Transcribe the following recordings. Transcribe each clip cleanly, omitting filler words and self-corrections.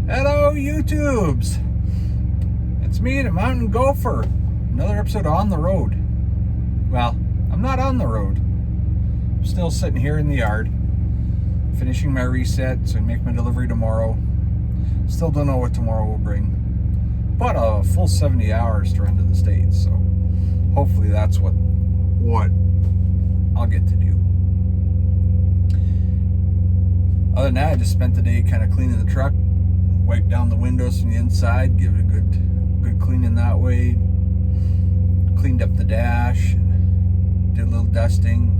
Hello, YouTubes. It's me, the Mountain Gopher. Another episode on the road. Well, I'm not on the road. I'm still sitting here in the yard, finishing my reset so I can make my delivery tomorrow. Still don't know what tomorrow will bring, but a full 70 hours to run to the States, so hopefully that's what I'll get to do. Other than that, I just spent the day kind of cleaning the truck, wiped down the windows from the inside, give it a good cleaning that way, cleaned up the dash, did a little dusting.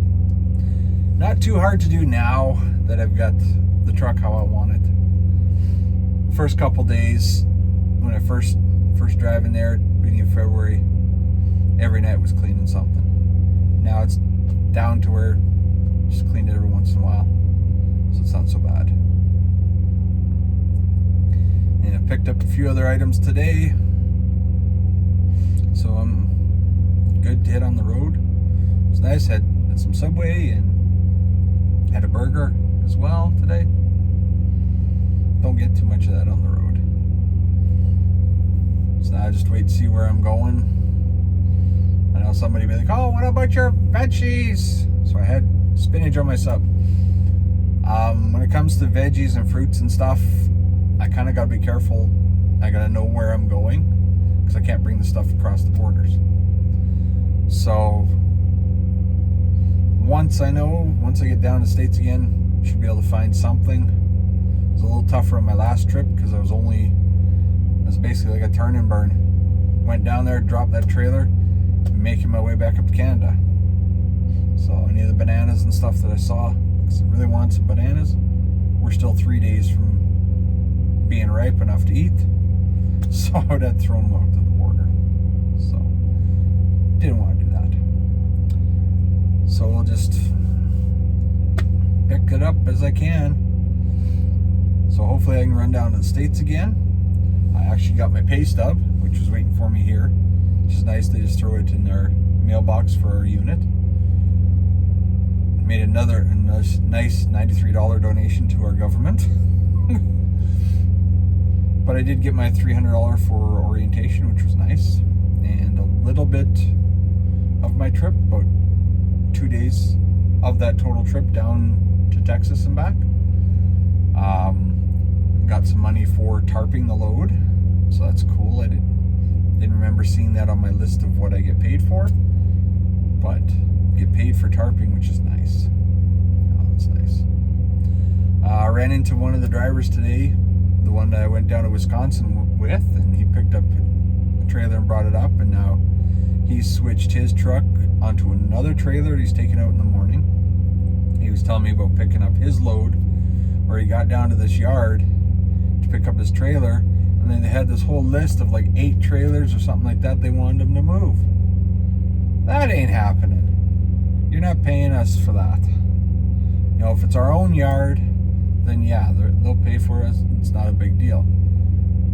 Not too hard to do now that I've got the truck how I want it. First couple days when I first driving there, beginning of February, every night was cleaning something. Now it's down to where just clean it every once in a while, so it's not so bad. And I picked up a few other items today, so I'm good to hit on the road. It's nice. Had some Subway and had a burger as well today. Don't get too much of that on the road. So now I just wait to see where I'm going. I know somebody will be like, "Oh, what about your veggies?" So I had spinach on my sub. When it comes to veggies and fruits and stuff, I kind of got to be careful. I got to know where I'm going because I can't bring the stuff across the borders. So once I get down to the States again, should be able to find something. It was a little tougher on my last trip because it was basically like a turn and burn. Went down there, dropped that trailer, making my way back up to Canada. So any of the bananas and stuff that I saw, because I really want some bananas, we're still 3 days from being ripe enough to eat. So I would have thrown them out to the border. So didn't want to do that. So we'll just pick it up as I can. So hopefully I can run down to the States again. I actually got my pay stub, which was waiting for me here, which is nice. They just throw it in their mailbox for our unit. Made another nice $93 donation to our government. But I did get my $300 for orientation, which was nice. And a little bit of my trip, about 2 days of that total trip down to Texas and back. Got some money for tarping the load, so that's cool. I didn't remember seeing that on my list of what I get paid for, but get paid for tarping, which is nice. Oh, that's nice. I ran into one of the drivers today, the one that I went down to Wisconsin with, and he picked up a trailer and brought it up, and now he's switched his truck onto another trailer he's taking out in the morning. He was telling me about picking up his load, where he got down to this yard to pick up his trailer, and then they had this whole list of like 8 trailers or something like that they wanted him to move. That ain't happening. You're not paying us for that. You know, if it's our own yard, then yeah, they'll pay for us. It's not a big deal.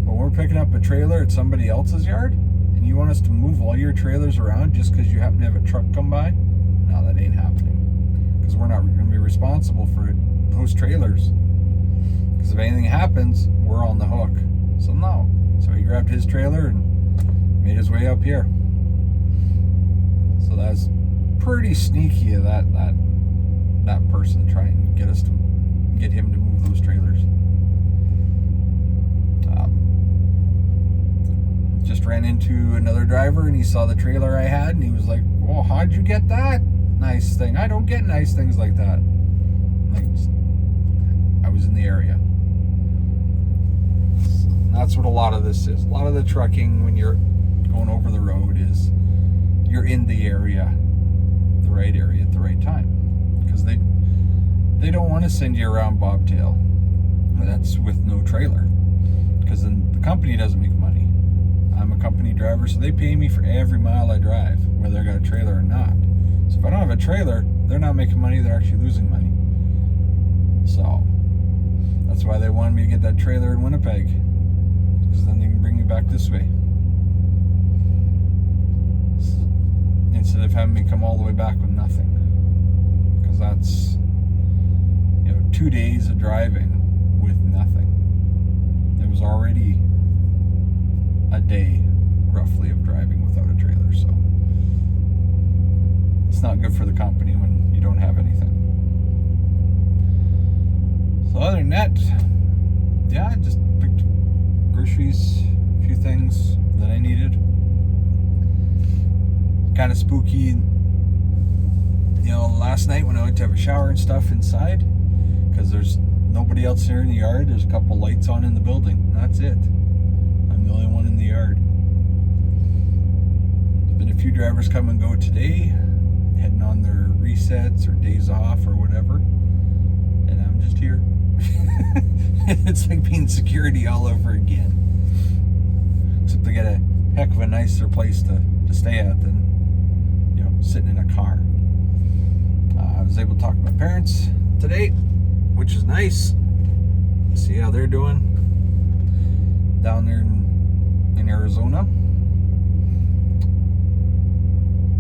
But we're picking up a trailer at somebody else's yard, and you want us to move all your trailers around just because you happen to have a truck come by? No, that ain't happening. Because we're not going to be responsible for those trailers. Because if anything happens, we're on the hook. So no. So he grabbed his trailer and made his way up here. So that's pretty sneaky of that person to try and get him to move those trailers. Just ran into another driver, and he saw the trailer I had, and he was like, "Well, how'd you get that nice thing? I don't get nice things like that." Like, I was in the area. So that's what a lot of this is. A lot of the trucking when you're going over the road is you're in the area, the right area at the right time, because they don't want to send you around bobtail. That's with no trailer, because then the company doesn't make money. I'm a company driver, so they pay me for every mile I drive, whether I got a trailer or not. So if I don't have a trailer, they're not making money, they're actually losing money. So that's why they wanted me to get that trailer in Winnipeg, because then they can bring me back this way, instead of having me come all the way back with nothing. Because that's 2 days of driving with nothing. It was day, roughly, of driving without a trailer. So it's not good for the company when you don't have anything. So other than that, yeah, I just picked groceries, a few things that I needed. Kind of spooky, last night when I went to have a shower and stuff inside, because there's nobody else here in the yard. There's a couple lights on in the building. That's it. I'm the only one in the yard. There's been a few drivers come and go today, heading on their resets or days off or whatever, and I'm just here. It's like being security all over again, except they get a heck of a nicer place to stay at than sitting in a car. I was able to talk to my parents today, which is nice. See how they're doing down there in Arizona.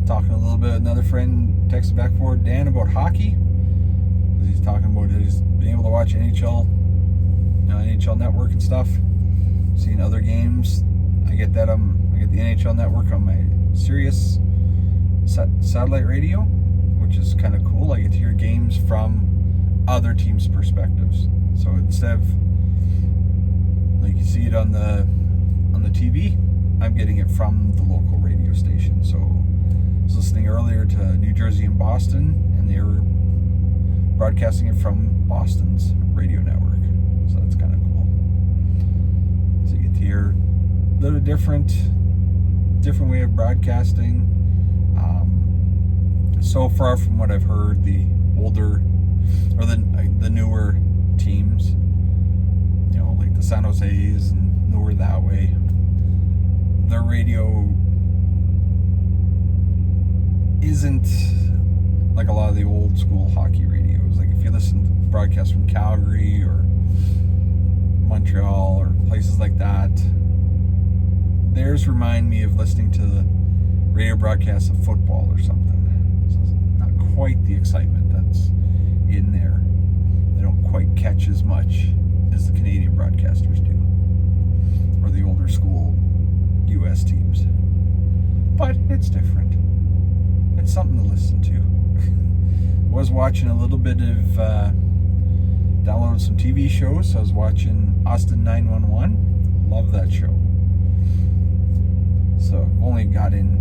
Talking a little bit, another friend texted back forward, Dan, about hockey. He's talking about he's being able to watch NHL Network and stuff, seeing other games. I get that I get the NHL Network on my Sirius satellite radio, which is kind of cool. I get to hear games from other teams' perspectives. So instead of like you see it on the TV, I'm getting it from the local radio station. So I was listening earlier to New Jersey and Boston, and they were broadcasting it from Boston's radio network. So that's kind of cool. So you get to hear a little different way of broadcasting. So far from what I've heard, the older or the newer teams, like the San Jose's and newer that way, their radio isn't like a lot of the old school hockey radios. Like if you listen to broadcasts from Calgary or Montreal or places like that, theirs remind me of listening to the radio broadcasts of football or something. So it's not quite the excitement that's in there. They don't quite catch as much as the Canadian broadcasters do, or the older school US teams. But it's different. It's something to listen to. Was watching a little bit of downloaded some TV shows. So I was watching Austin 911. Love that show. So I've only got in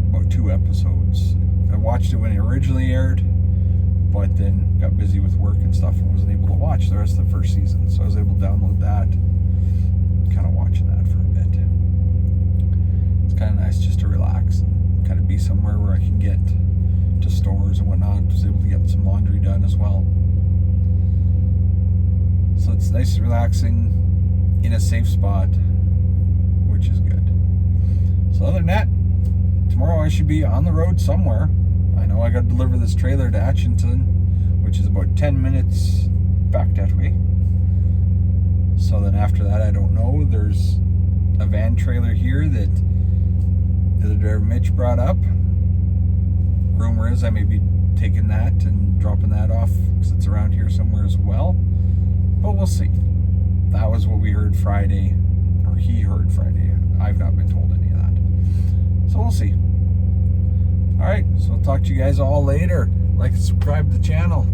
about 2 episodes. I watched it when it originally aired, but then got busy with work and stuff and wasn't able to watch the rest of the first season. So I was able to download that, kind of watching that for a bit. It's kind of nice just to relax and kind of be somewhere where I can get to stores and whatnot. I was able to get some laundry done as well. So it's nice and relaxing in a safe spot, which is good. So other than that, tomorrow I should be on the road somewhere. I know I got to deliver this trailer to Atchison, which is about 10 minutes back that way. So then after that, I don't know. There's a van trailer here that the other driver Mitch brought up. Rumor is I may be taking that and dropping that off because it's around here somewhere as well. But we'll see. That was what we heard Friday, or he heard Friday. I've not been told any of that. So we'll see. Alright, so I'll talk to you guys all later. Like and subscribe to the channel.